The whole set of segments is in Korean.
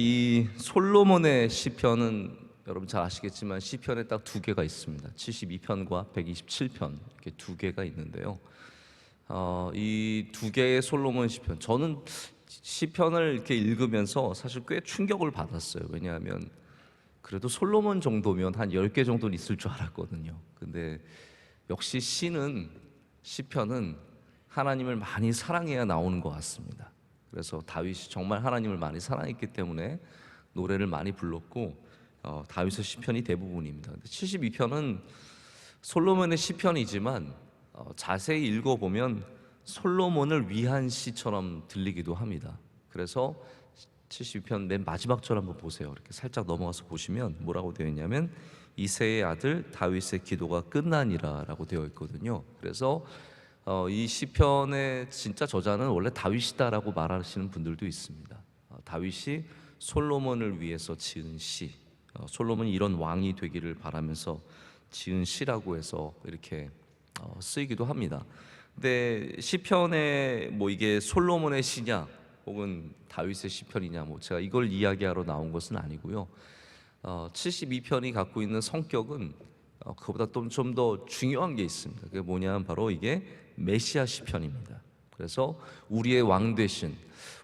이 솔로몬의 시편은 여러분 잘 아시겠지만 시편에 딱 두 개가 있습니다. 72편과 127편 이렇게 두 개가 있는데요. 이 두 개의 솔로몬 시편, 저는 시편을 이렇게 읽으면서 사실 꽤 충격을 받았어요. 왜냐하면 그래도 솔로몬 정도면 한 10개 정도는 있을 줄 알았거든요. 근데 역시 시편은 하나님을 많이 사랑해야 나오는 것 같습니다. 그래서 다윗이 정말 하나님을 많이 사랑했기 때문에 노래를 많이 불렀고 다윗의 시편이 대부분입니다. 72편은 솔로몬의 시편이지만 자세히 읽어보면 솔로몬을 위한 시처럼 들리기도 합니다. 그래서 72편 맨 마지막 절 한번 보세요. 이렇게 살짝 넘어가서 보시면 뭐라고 되어 있냐면 이새의 아들 다윗의 기도가 끝나니라 라고 되어 있거든요. 그래서 이 시편의 진짜 저자는 원래 다윗이다라고 말하시는 분들도 있습니다. 다윗이 솔로몬을 위해서 지은 시, 솔로몬이 이런 왕이 되기를 바라면서 지은 시라고 해서 이렇게 쓰이기도 합니다. 근데 시편에 뭐 이게 솔로몬의 시냐 혹은 다윗의 시편이냐 뭐 제가 이걸 이야기하러 나온 것은 아니고요. 72편이 갖고 있는 성격은 그보다 좀 더 중요한 게 있습니다. 그게 뭐냐면 바로 이게 메시아 시편입니다. 그래서 우리의 왕 되신,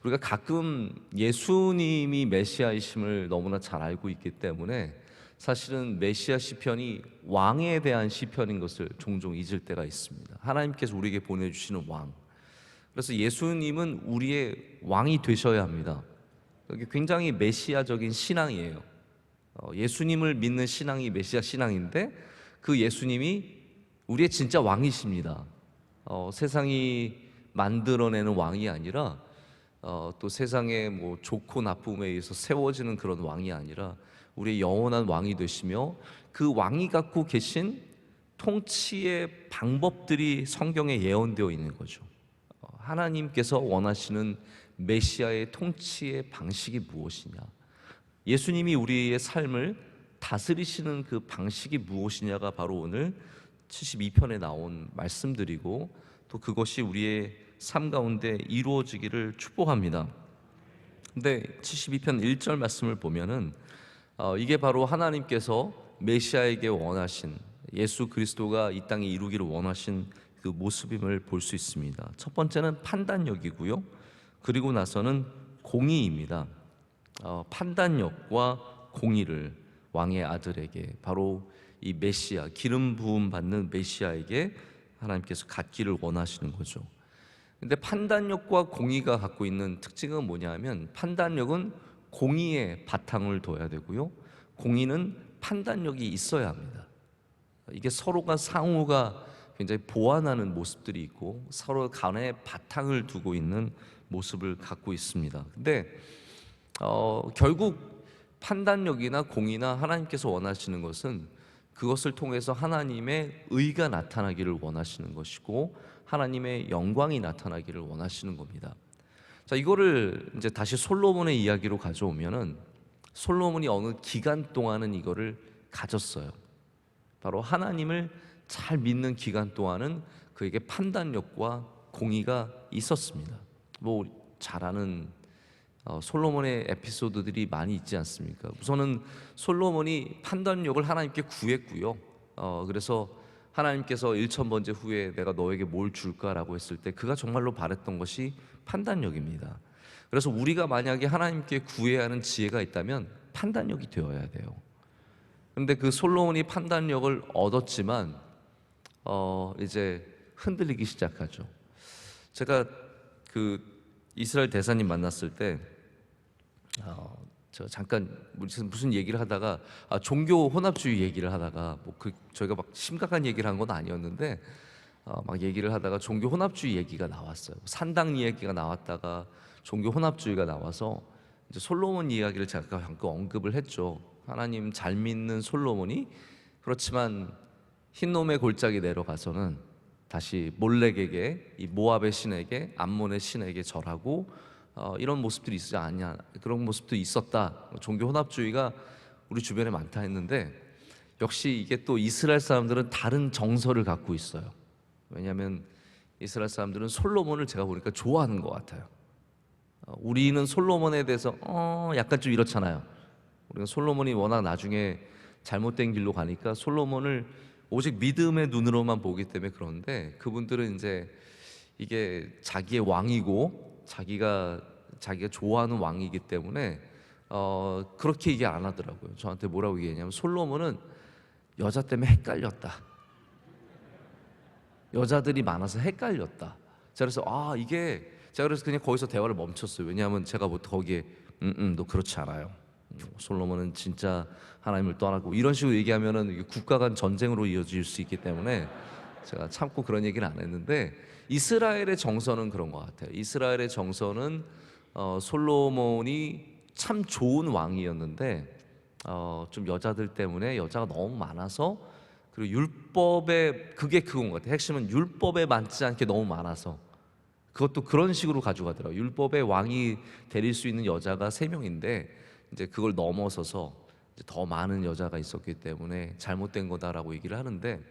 우리가 가끔 예수님이 메시아이심을 너무나 잘 알고 있기 때문에 사실은 메시아 시편이 왕에 대한 시편인 것을 종종 잊을 때가 있습니다. 하나님께서 우리에게 보내주시는 왕, 그래서 예수님은 우리의 왕이 되셔야 합니다. 이게 굉장히 메시아적인 신앙이에요. 예수님을 믿는 신앙이 메시아 신앙인데 그 예수님이 우리의 진짜 왕이십니다. 세상이 만들어내는 왕이 아니라 또 세상의 뭐 좋고 나쁨에 의해서 세워지는 그런 왕이 아니라 우리의 영원한 왕이 되시며 그 왕이 갖고 계신 통치의 방법들이 성경에 예언되어 있는 거죠. 하나님께서 원하시는 메시아의 통치의 방식이 무엇이냐, 예수님이 우리의 삶을 다스리시는 그 방식이 무엇이냐가 바로 오늘 72편에 나온 말씀들이고 또 그것이 우리의 삶 가운데 이루어지기를 축복합니다. 근데 72편 1절 말씀을 보면은 이게 바로 하나님께서 메시아에게 원하신, 예수 그리스도가 이 땅에 이루기를 원하신 그 모습임을 볼 수 있습니다. 첫 번째는 판단력이고요. 그리고 나서는 공의입니다. 판단력과 공의를 왕의 아들에게, 바로 이 메시아, 기름 부음 받는 메시아에게 하나님께서 갖기를 원하시는 거죠. 근데 판단력과 공의가 갖고 있는 특징은 뭐냐면 판단력은 공의에 바탕을 둬야 되고요, 공의는 판단력이 있어야 합니다. 이게 서로가 상호가 굉장히 보완하는 모습들이 있고 서로 간에 바탕을 두고 있는 모습을 갖고 있습니다. 근데 결국 판단력이나 공의나 하나님께서 원하시는 것은 그것을 통해서 하나님의 의가 나타나기를 원하시는 것이고 하나님의 영광이 나타나기를 원하시는 겁니다. 자, 이거를 이제 다시 솔로몬의 이야기로 가져오면은 솔로몬이 어느 기간 동안은 이거를 가졌어요. 바로 하나님을 잘 믿는 기간 동안은 그에게 판단력과 공의가 있었습니다. 뭐 잘 아는 솔로몬의 에피소드들이 많이 있지 않습니까? 우선은 솔로몬이 판단력을 하나님께 구했고요. 그래서 하나님께서 1000번째 후에 내가 너에게 뭘 줄까라고 했을 때 그가 정말로 바랬던 것이 판단력입니다. 그래서 우리가 만약에 하나님께 구해야 하는 지혜가 있다면 판단력이 되어야 돼요. 그런데 그 솔로몬이 판단력을 얻었지만 이제 흔들리기 시작하죠. 제가 그 이스라엘 대사님 만났을 때 제가 잠깐 무슨 얘기를 하다가 종교 혼합주의 얘기를 하다가 저희가 막 심각한 얘기를 한 건 아니었는데 막 얘기를 하다가 종교 혼합주의 얘기가 나왔어요. 산당 이야기가 나왔다가 종교 혼합주의가 나와서 이제 솔로몬 이야기를 제가 잠깐 언급을 했죠. 하나님 잘 믿는 솔로몬이 그렇지만 흰놈의 골짜기 내려가서는 다시 몰렉에게, 이 모압의 신에게, 암몬의 신에게 절하고 이런 모습들이 있지 않냐, 그런 모습도 있었다. 종교 혼합주의가 우리 주변에 많다 했는데 역시 이게 또 이스라엘 사람들은 다른 정서를 갖고 있어요. 왜냐하면 이스라엘 사람들은 솔로몬을 제가 보니까 좋아하는 것 같아요. 우리는 솔로몬에 대해서 약간 좀 이렇잖아요. 우리가 솔로몬이 워낙 나중에 잘못된 길로 가니까 솔로몬을 오직 믿음의 눈으로만 보기 때문에 그런데, 그분들은 이제 이게 자기의 왕이고 자기가 좋아하는 왕이기 때문에 그렇게 얘기 안 하더라고요. 저한테 뭐라고 얘기했냐면, 솔로몬은 여자 때문에 헷갈렸다. 여자들이 많아서 헷갈렸다. 제가 그래서 그냥 거기서 대화를 멈췄어요. 왜냐하면 제가 뭐 거기에 너 그렇지 않아요. 솔로몬은 진짜 하나님을 떠나고 이런 식으로 얘기하면은 이게 국가 간 전쟁으로 이어질 수 있기 때문에 제가 참고 그런 얘기를 안 했는데, 이스라엘의 정서는 그런 것 같아요. 이스라엘의 정서는 솔로몬이 참 좋은 왕이었는데 좀 여자들 때문에 여자가 너무 많아서, 그리고 율법에 그게 그건 것 같아요. 핵심은 율법에 맞지 않게 너무 많아서 그것도 그런 식으로 가져가더라고요. 율법의 왕이 데릴 수 있는 여자가 3명인데 이제 그걸 넘어서서 이제 더 많은 여자가 있었기 때문에 잘못된 거다라고 얘기를 하는데,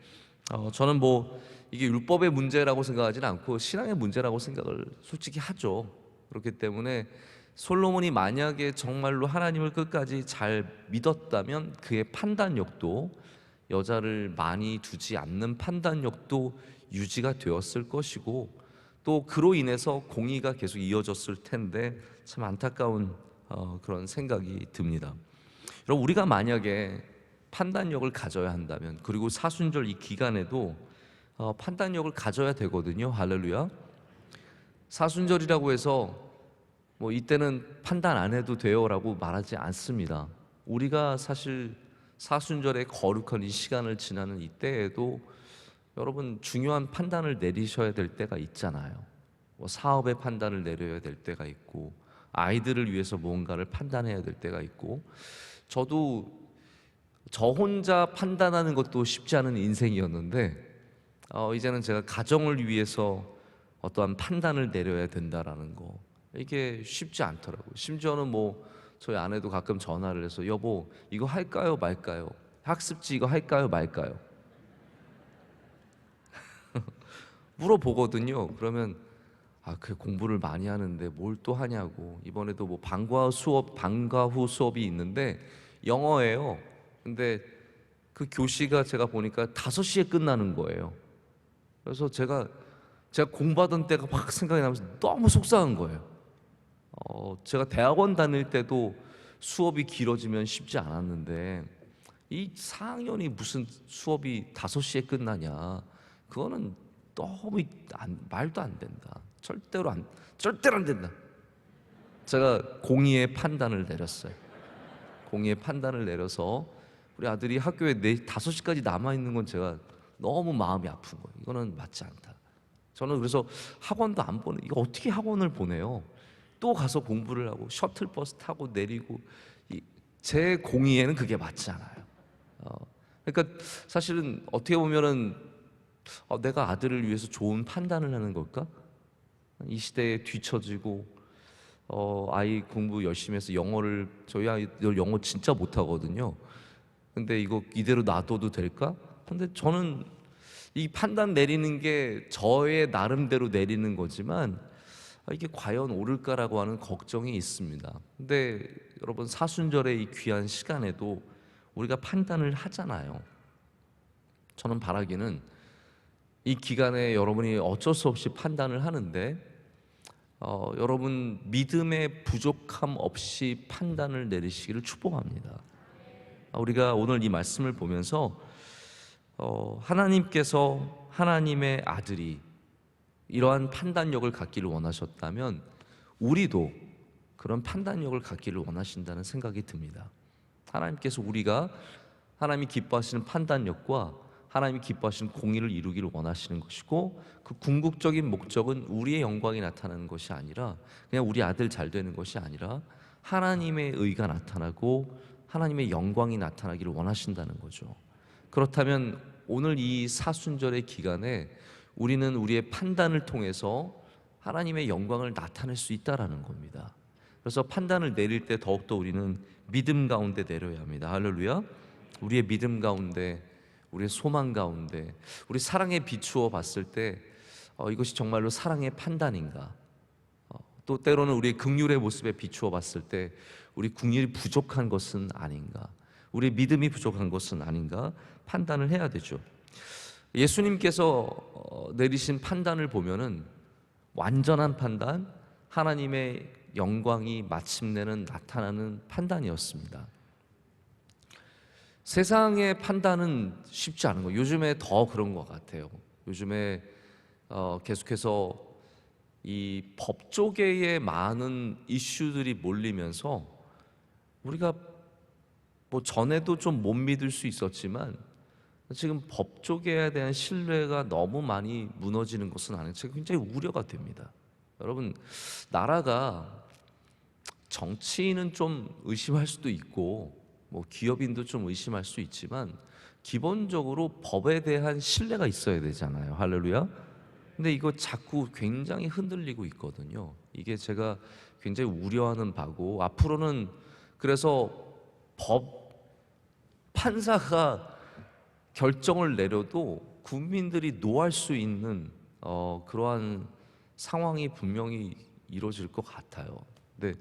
저는 뭐 이게 율법의 문제라고 생각하지는 않고 신앙의 문제라고 생각을 솔직히 하죠. 그렇기 때문에 솔로몬이 만약에 정말로 하나님을 끝까지 잘 믿었다면 그의 판단력도, 여자를 많이 두지 않는 판단력도 유지가 되었을 것이고, 또 그로 인해서 공의가 계속 이어졌을 텐데 참 안타까운 그런 생각이 듭니다. 여러분, 우리가 만약에 판단력을 가져야 한다면, 그리고 사순절 이 기간에도 판단력을 가져야 되거든요. 할렐루야. 사순절이라고 해서 뭐 이때는 판단 안 해도 돼요라고 말하지 않습니다. 우리가 사실 사순절의 거룩한 이 시간을 지나는 이때에도 여러분 중요한 판단을 내리셔야 될 때가 있잖아요. 뭐 사업의 판단을 내려야 될 때가 있고, 아이들을 위해서 무언가를 판단해야 될 때가 있고, 저도 저 혼자 판단하는 것도 쉽지 않은 인생이었는데 이제는 제가 가정을 위해서 어떠한 판단을 내려야 된다라는 거, 이게 쉽지 않더라고요. 심지어는 뭐 저희 아내도 가끔 전화를 해서 여보 이거 할까요 말까요? 학습지 이거 할까요 말까요? 물어보거든요. 그러면 그 공부를 많이 하는데 뭘 또 하냐고. 이번에도 뭐 방과 후 수업이 있는데 영어예요. 근데 그 교시가 제가 보니까 5시에 끝나는 거예요. 그래서 제가 공부하던 때가 확 생각이 나면서 너무 속상한 거예요. 제가 대학원 다닐 때도 수업이 길어지면 쉽지 않았는데 이 4학년이 무슨 수업이 5시에 끝나냐. 그거는 너무 말도 안 된다. 절대로 안 된다. 제가 공의의 판단을 내렸어요. 공의의 판단을 내려서 우리 아들이 학교에 5시까지 남아있는 건 제가 너무 마음이 아픈 거예요. 이거는 맞지 않다. 저는 그래서 학원도 안 보내. 이거 어떻게 학원을 보내요? 또 가서 공부를 하고 셔틀버스 타고 내리고, 제 공의에는 그게 맞지 않아요. 그러니까 사실은 어떻게 보면은 내가 아들을 위해서 좋은 판단을 하는 걸까? 이 시대에 뒤처지고 아이 공부 열심히 해서 저희 아이들 영어 진짜 못하거든요. 근데 이거 이대로 놔둬도 될까? 근데 저는 이 판단 내리는 게 저의 나름대로 내리는 거지만 이게 과연 옳을까라고 하는 걱정이 있습니다. 근데 여러분, 사순절의 이 귀한 시간에도 우리가 판단을 하잖아요. 저는 바라기는 이 기간에 여러분이 어쩔 수 없이 판단을 하는데 여러분 믿음의 부족함 없이 판단을 내리시기를 축복합니다. 우리가 오늘 이 말씀을 보면서 하나님께서 하나님의 아들이 이러한 판단력을 갖기를 원하셨다면 우리도 그런 판단력을 갖기를 원하신다는 생각이 듭니다. 하나님께서 우리가 하나님이 기뻐하시는 판단력과 하나님이 기뻐하시는 공의를 이루기를 원하시는 것이고, 그 궁극적인 목적은 우리의 영광이 나타나는 것이 아니라, 그냥 우리 아들 잘 되는 것이 아니라 하나님의 의가 나타나고 하나님의 영광이 나타나기를 원하신다는 거죠. 그렇다면 오늘 이 사순절의 기간에 우리는 우리의 판단을 통해서 하나님의 영광을 나타낼 수 있다라는 겁니다. 그래서 판단을 내릴 때 더욱더 우리는 믿음 가운데 내려야 합니다. 할렐루야. 우리의 믿음 가운데, 우리의 소망 가운데, 우리 사랑에 비추어 봤을 때 이것이 정말로 사랑의 판단인가? 또 때로는 우리의 긍휼의 모습에 비추어 봤을 때 우리 긍휼이 부족한 것은 아닌가, 우리 믿음이 부족한 것은 아닌가 판단을 해야 되죠. 예수님께서 내리신 판단을 보면은 완전한 판단, 하나님의 영광이 마침내는 나타나는 판단이었습니다. 세상의 판단은 쉽지 않은 거예요. 요즘에 더 그런 것 같아요. 요즘에 계속해서 이 법조계에 많은 이슈들이 몰리면서 우리가 뭐 전에도 좀 못 믿을 수 있었지만 지금 법조계에 대한 신뢰가 너무 많이 무너지는 것은 아닌가, 제가 굉장히 우려가 됩니다. 여러분, 나라가 정치인은 좀 의심할 수도 있고 뭐 기업인도 좀 의심할 수 있지만 기본적으로 법에 대한 신뢰가 있어야 되잖아요. 할렐루야. 근데 이거 자꾸 굉장히 흔들리고 있거든요. 이게 제가 굉장히 우려하는 바고, 앞으로는 그래서 법 판사가 결정을 내려도 국민들이 노할 수 있는 그러한 상황이 분명히 이루어질 것 같아요. 근데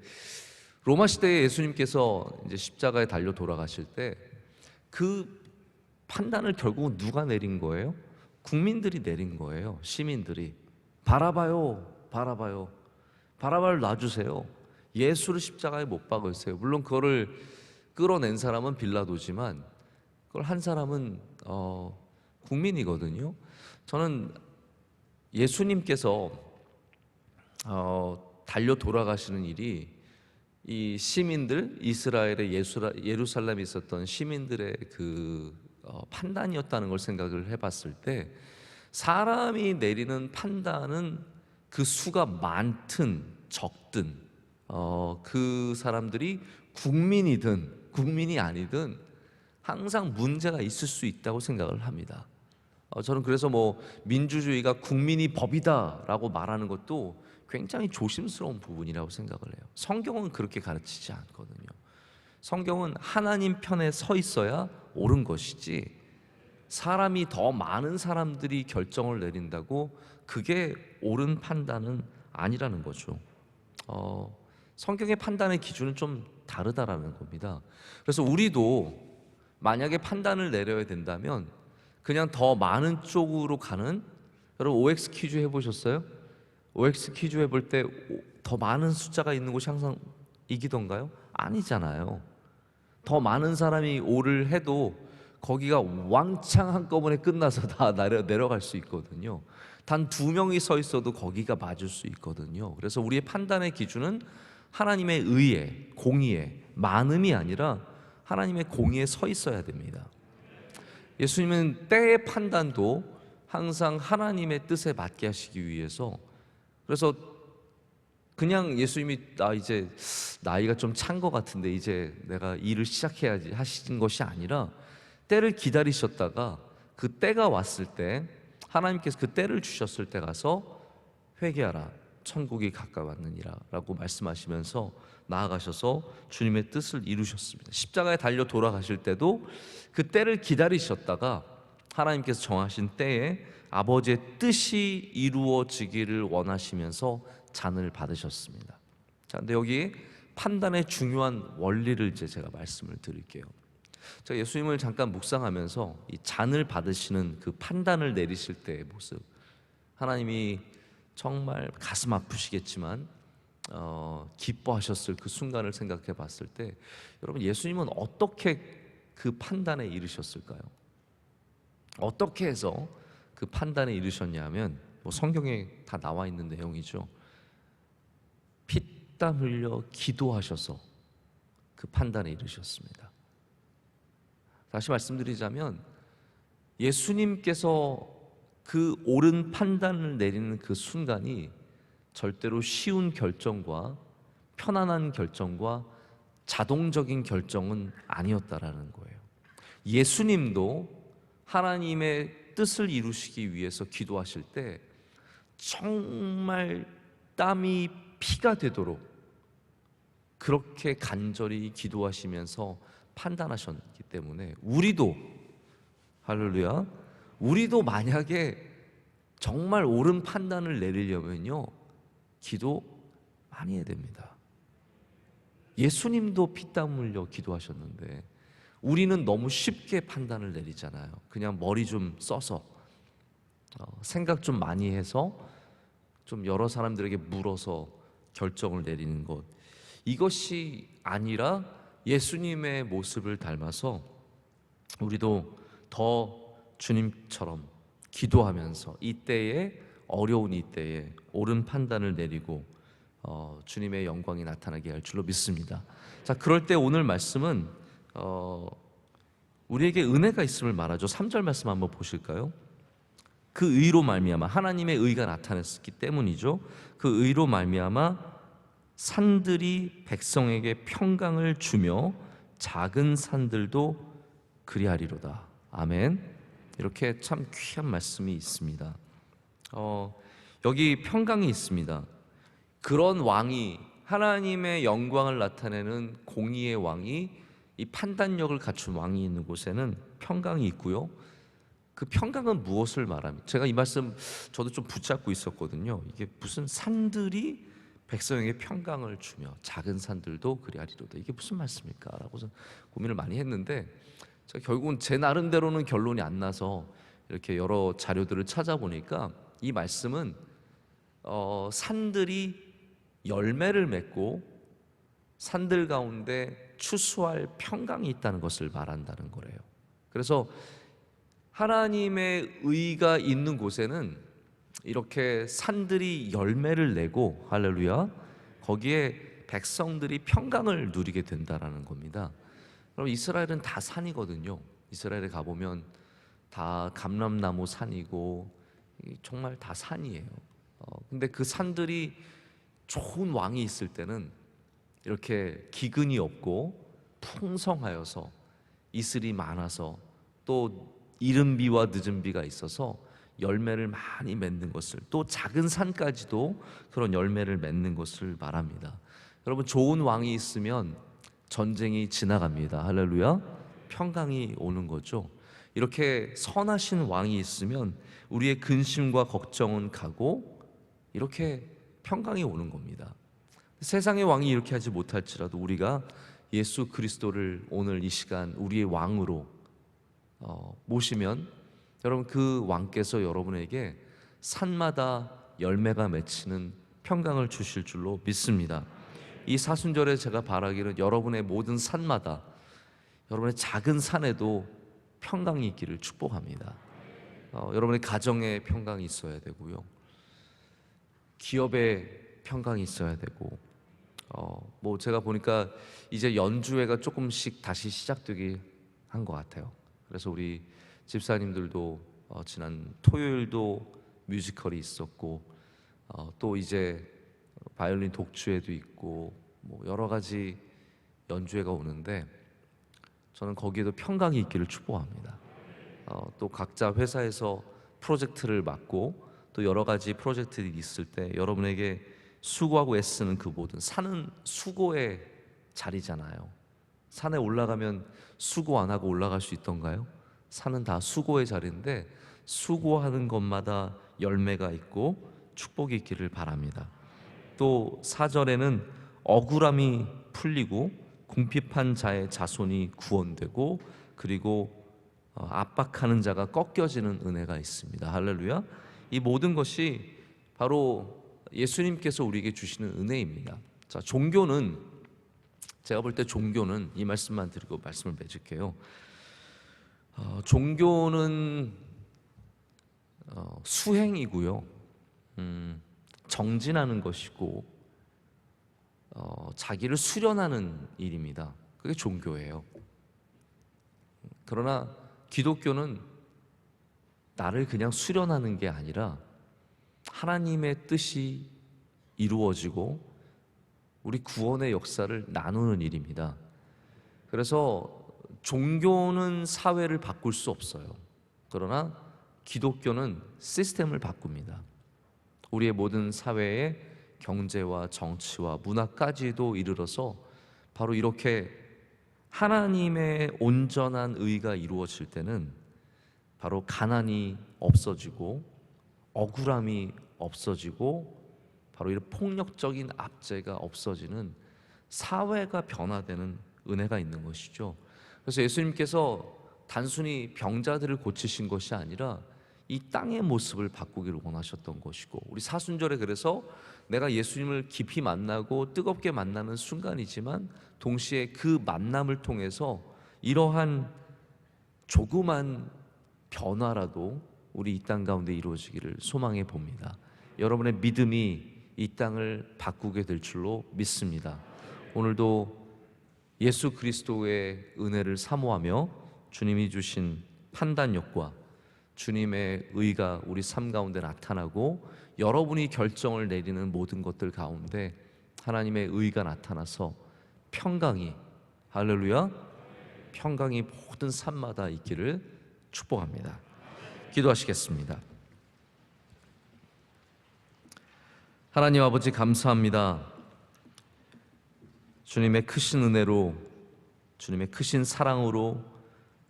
로마 시대에 예수님께서 이제 십자가에 달려 돌아가실 때 그 판단을 결국은 누가 내린 거예요? 국민들이 내린 거예요. 시민들이. 바라바요, 바라바요, 바라바를 놔주세요. 예수를 십자가에 못 박으세요. 물론 그거를 끌어낸 사람은 빌라도지만 그걸 한 사람은 국민이거든요. 저는 예수님께서 달려 돌아가시는 일이 이 시민들, 이스라엘의 예루살렘에 있었던 시민들의 그 판단이었다는 걸 생각을 해봤을 때, 사람이 내리는 판단은 그 수가 많든 적든 그 사람들이 국민이든 국민이 아니든 항상 문제가 있을 수 있다고 생각을 합니다. 저는 그래서 뭐 민주주의가 국민이 법이다라고 말하는 것도 굉장히 조심스러운 부분이라고 생각을 해요. 성경은 그렇게 가르치지 않거든요. 성경은 하나님 편에 서 있어야 옳은 것이지, 사람이 더 많은 사람들이 결정을 내린다고 그게 옳은 판단은 아니라는 거죠. 성경의 판단의 기준은 좀 다르다라는 겁니다. 그래서 우리도 만약에 판단을 내려야 된다면 그냥 더 많은 쪽으로 가는, 여러분 OX 퀴즈 해보셨어요? OX 퀴즈 해볼 때 더 많은 숫자가 있는 곳이 항상 이기던가요? 아니잖아요. 더 많은 사람이 오를 해도 거기가 왕창 한꺼번에 끝나서 다 내려갈 수 있거든요. 단 2명이 서 있어도 거기가 맞을 수 있거든요. 그래서 우리의 판단의 기준은 하나님의 의에, 공의에, 많음이 아니라 하나님의 공의에 서 있어야 됩니다. 예수님은 때의 판단도 항상 하나님의 뜻에 맞게 하시기 위해서, 그래서 그냥 예수님이 이제 나이가 좀 찬 것 같은데 이제 내가 일을 시작해야지 하신 것이 아니라 때를 기다리셨다가 그 때가 왔을 때, 하나님께서 그 때를 주셨을 때 가서 회개하라, 천국이 가까웠느니라 라고 말씀하시면서 나아가셔서 주님의 뜻을 이루셨습니다. 십자가에 달려 돌아가실 때도 그 때를 기다리셨다가 하나님께서 정하신 때에 아버지의 뜻이 이루어지기를 원하시면서 잔을 받으셨습니다. 자, 근데 여기 판단의 중요한 원리를 이제 제가 말씀을 드릴게요. 제가 예수님을 잠깐 묵상하면서 이 잔을 받으시는 그 판단을 내리실 때의 모습, 하나님이 정말 가슴 아프시겠지만 기뻐하셨을 그 순간을 생각해 봤을 때, 여러분 예수님은 어떻게 그 판단에 이르셨을까요? 어떻게 해서 그 판단에 이르셨냐면, 뭐 성경에 다 나와 있는 내용이죠. 피땀 흘려 기도하셔서 그 판단에 이르셨습니다. 다시 말씀드리자면 예수님께서 그 옳은 판단을 내리는 그 순간이 절대로 쉬운 결정과 편안한 결정과 자동적인 결정은 아니었다라는 거예요. 예수님도 하나님의 뜻을 이루시기 위해서 기도하실 때 정말 땀이 피가 되도록 그렇게 간절히 기도하시면서 판단하셨기 때문에 우리도, 할렐루야, 우리도 만약에 정말 옳은 판단을 내리려면요, 기도 아니어야 됩니다. 예수님도 피땀 흘려 기도하셨는데 우리는 너무 쉽게 판단을 내리잖아요. 그냥 머리 좀 써서 생각 좀 많이 해서 좀 여러 사람들에게 물어서 결정을 내리는 것, 이것이 아니라 예수님의 모습을 닮아서 우리도 더 주님처럼 기도하면서 이때에, 어려운 이때에 옳은 판단을 내리고 주님의 영광이 나타나게 할 줄로 믿습니다. 자, 그럴 때 오늘 말씀은 우리에게 은혜가 있음을 말하죠. 3절 말씀 한번 보실까요? 그 의로 말미암아, 하나님의 의가 나타났기 때문이죠. 그 의로 말미암아 산들이 백성에게 평강을 주며 작은 산들도 그리하리로다. 아멘. 이렇게 참 귀한 말씀이 있습니다. 여기 평강이 있습니다. 그런 왕이, 하나님의 영광을 나타내는 공의의 왕이, 이 판단력을 갖춘 왕이 있는 곳에는 평강이 있고요. 그 평강은 무엇을 말합니까? 제가 이 말씀 저도 좀 붙잡고 있었거든요. 이게 무슨 산들이 백성에게 평강을 주며 작은 산들도 그리하리로다, 이게 무슨 말씀일까? 라고 고민을 많이 했는데 제가 결국은 제 나름대로는 결론이 안 나서 이렇게 여러 자료들을 찾아보니까 이 말씀은 산들이 열매를 맺고 산들 가운데 추수할 평강이 있다는 것을 말한다는 거래요. 그래서 하나님의 의가 있는 곳에는 이렇게 산들이 열매를 내고, 할렐루야, 거기에 백성들이 평강을 누리게 된다라는 겁니다. 그럼 이스라엘은 다 산이거든요. 이스라엘에 가보면 다 감람나무 산이고 정말 다 산이에요. 근데 그 산들이 좋은 왕이 있을 때는 이렇게 기근이 없고 풍성하여서 이슬이 많아서 또 이른 비와 늦은 비가 있어서 열매를 많이 맺는 것을, 또 작은 산까지도 그런 열매를 맺는 것을 말합니다. 여러분, 좋은 왕이 있으면 전쟁이 지나갑니다. 할렐루야. 평강이 오는 거죠. 이렇게 선하신 왕이 있으면 우리의 근심과 걱정은 가고 이렇게 평강이 오는 겁니다. 세상의 왕이 이렇게 하지 못할지라도 우리가 예수 그리스도를 오늘 이 시간 우리의 왕으로 모시면 여러분, 그 왕께서 여러분에게 산마다 열매가 맺히는 평강을 주실 줄로 믿습니다. 이 사순절에 제가 바라기는 여러분의 모든 산마다, 여러분의 작은 산에도 평강이 있기를 축복합니다. 여러분의 가정에 평강이 있어야 되고요, 기업에 평강이 있어야 되고, 뭐 제가 보니까 이제 연주회가 조금씩 다시 시작되기 한 것 같아요. 그래서 우리 집사님들도 지난 토요일도 뮤지컬이 있었고, 또 이제 바이올린 독주회도 있고, 뭐 여러 가지 연주회가 오는데 저는 거기에도 평강이 있기를 축복합니다. 또 각자 회사에서 프로젝트를 맡고 또 여러 가지 프로젝트들이 있을 때 여러분에게 수고하고 애쓰는 그 모든, 산은 수고의 자리잖아요. 산에 올라가면 수고 안 하고 올라갈 수 있던가요? 산은 다 수고의 자리인데 수고하는 것마다 열매가 있고 축복이 있기를 바랍니다. 또 4절에는 억울함이 풀리고 궁핍한 자의 자손이 구원되고, 그리고 압박하는 자가 꺾여지는 은혜가 있습니다. 할렐루야. 이 모든 것이 바로 예수님께서 우리에게 주시는 은혜입니다. 자, 종교는, 제가 볼 때 종교는, 이 말씀만 드리고 말씀을 맺을게요. 종교는 수행이고요, 정진하는 것이고, 자기를 수련하는 일입니다. 그게 종교예요. 그러나 기독교는 나를 그냥 수련하는 게 아니라 하나님의 뜻이 이루어지고 우리 구원의 역사를 나누는 일입니다. 그래서 종교는 사회를 바꿀 수 없어요. 그러나 기독교는 시스템을 바꿉니다. 우리의 모든 사회의 경제와 정치와 문화까지도 이르러서 바로 이렇게 하나님의 온전한 의가 이루어질 때는 바로 가난이 없어지고 억울함이 없어지고 바로 이런 폭력적인 압제가 없어지는 사회가 변화되는 은혜가 있는 것이죠. 그래서 예수님께서 단순히 병자들을 고치신 것이 아니라 이 땅의 모습을 바꾸기를 원하셨던 것이고, 우리 사순절에 그래서 내가 예수님을 깊이 만나고 뜨겁게 만나는 순간이지만 동시에 그 만남을 통해서 이러한 조그만 변화라도 우리 이 땅 가운데 이루어지기를 소망해 봅니다. 여러분의 믿음이 이 땅을 바꾸게 될 줄로 믿습니다. 오늘도 예수 그리스도의 은혜를 사모하며 주님이 주신 판단력과 주님의 의가 우리 삶 가운데 나타나고, 여러분이 결정을 내리는 모든 것들 가운데 하나님의 의가 나타나서 평강이, 할렐루야, 평강이 모든 삶마다 있기를 축복합니다. 기도하시겠습니다. 하나님 아버지, 감사합니다. 주님의 크신 은혜로, 주님의 크신 사랑으로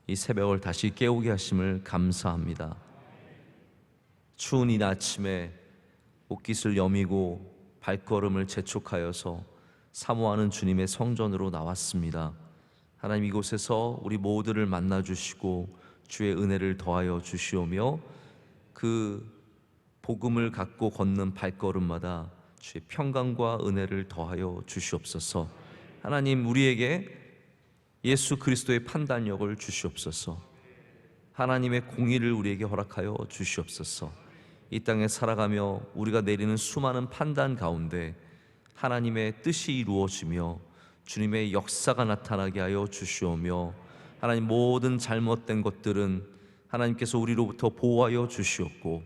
이 새벽을 다시 깨우게 하심을 감사합니다. 추운 이 아침에 옷깃을 여미고 발걸음을 재촉하여서 사모하는 주님의 성전으로 나왔습니다. 하나님, 이곳에서 우리 모두를 만나 주시고 주의 은혜를 더하여 주시오며, 그 복음을 갖고 걷는 발걸음마다 주의 평강과 은혜를 더하여 주시옵소서. 하나님, 우리에게 예수 그리스도의 판단력을 주시옵소서. 하나님의 공의를 우리에게 허락하여 주시옵소서. 이 땅에 살아가며 우리가 내리는 수많은 판단 가운데 하나님의 뜻이 이루어지며 주님의 역사가 나타나게 하여 주시오며, 하나님, 모든 잘못된 것들은 하나님께서 우리로부터 보호하여 주시옵고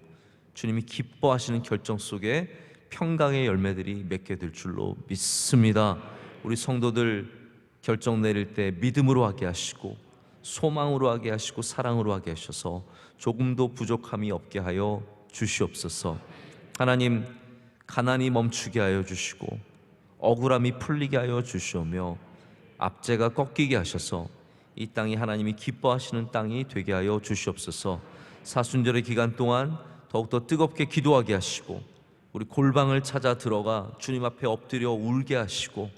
주님이 기뻐하시는 결정 속에 평강의 열매들이 맺게 될 줄로 믿습니다. 우리 성도들 결정 내릴 때 믿음으로 하게 하시고 소망으로 하게 하시고 사랑으로 하게 하셔서 조금도 부족함이 없게 하여 주시옵소서. 하나님, 가난이 멈추게 하여 주시고 억울함이 풀리게 하여 주시오며 압제가 꺾이게 하셔서 이 땅이 하나님이 기뻐하시는 땅이 되게 하여 주시옵소서. 사순절의 기간 동안 더욱더 뜨겁게 기도하게 하시고 우리 골방을 찾아 들어가 주님 앞에 엎드려 울게 하시고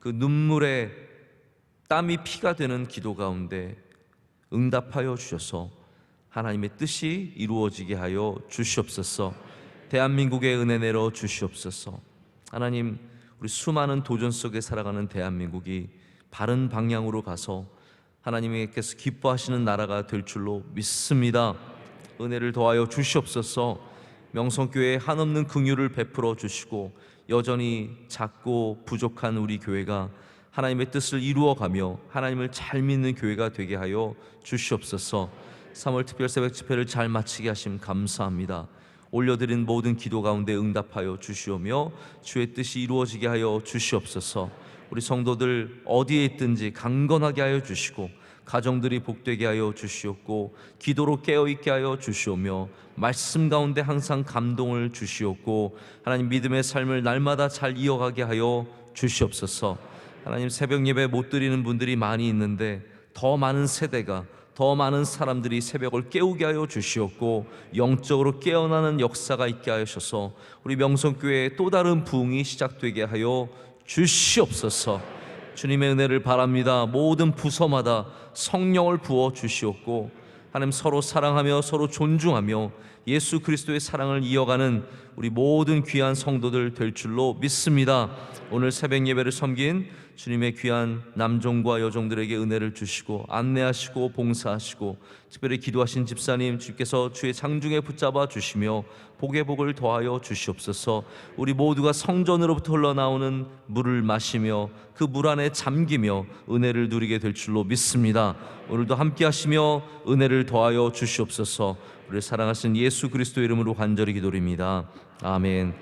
그 눈물에 땀이 피가 되는 기도 가운데 응답하여 주셔서 하나님의 뜻이 이루어지게 하여 주시옵소서. 대한민국의 은혜 내려 주시옵소서. 하나님, 우리 수많은 도전 속에 살아가는 대한민국이 바른 방향으로 가서 하나님께서 기뻐하시는 나라가 될 줄로 믿습니다. 은혜를 더하여 주시옵소서. 명성교회에 한없는 긍휼을 베풀어 주시고 여전히 작고 부족한 우리 교회가 하나님의 뜻을 이루어가며 하나님을 잘 믿는 교회가 되게 하여 주시옵소서. 3월 특별 새벽 집회를 잘 마치게 하심 감사합니다. 올려드린 모든 기도 가운데 응답하여 주시오며 주의 뜻이 이루어지게 하여 주시옵소서. 우리 성도들 어디에 있든지 강건하게 하여 주시고 가정들이 복되게 하여 주시옵고 기도로 깨어있게 하여 주시오며 말씀 가운데 항상 감동을 주시옵고 하나님, 믿음의 삶을 날마다 잘 이어가게 하여 주시옵소서. 하나님, 새벽 예배 못 드리는 분들이 많이 있는데 더 많은 세대가, 더 많은 사람들이 새벽을 깨우게 하여 주시옵고 영적으로 깨어나는 역사가 있게 하셔서 우리 명성교회에 또 다른 부흥이 시작되게 하여 주시옵소서. 주님의 은혜를 바랍니다. 모든 부서마다 성령을 부어 주시옵고 하나님, 서로 사랑하며 서로 존중하며 예수 그리스도의 사랑을 이어가는 우리 모든 귀한 성도들 될 줄로 믿습니다. 오늘 새벽 예배를 섬긴 주님의 귀한 남종과 여종들에게 은혜를 주시고 안내하시고 봉사하시고 특별히 기도하신 집사님, 주께서 주의 장중에 붙잡아 주시며 복의 복을 더하여 주시옵소서. 우리 모두가 성전으로부터 흘러나오는 물을 마시며 그 물 안에 잠기며 은혜를 누리게 될 줄로 믿습니다. 오늘도 함께 하시며 은혜를 더하여 주시옵소서. 우리를 사랑하신 예수 그리스도 이름으로 간절히 기도드립니다. 아멘.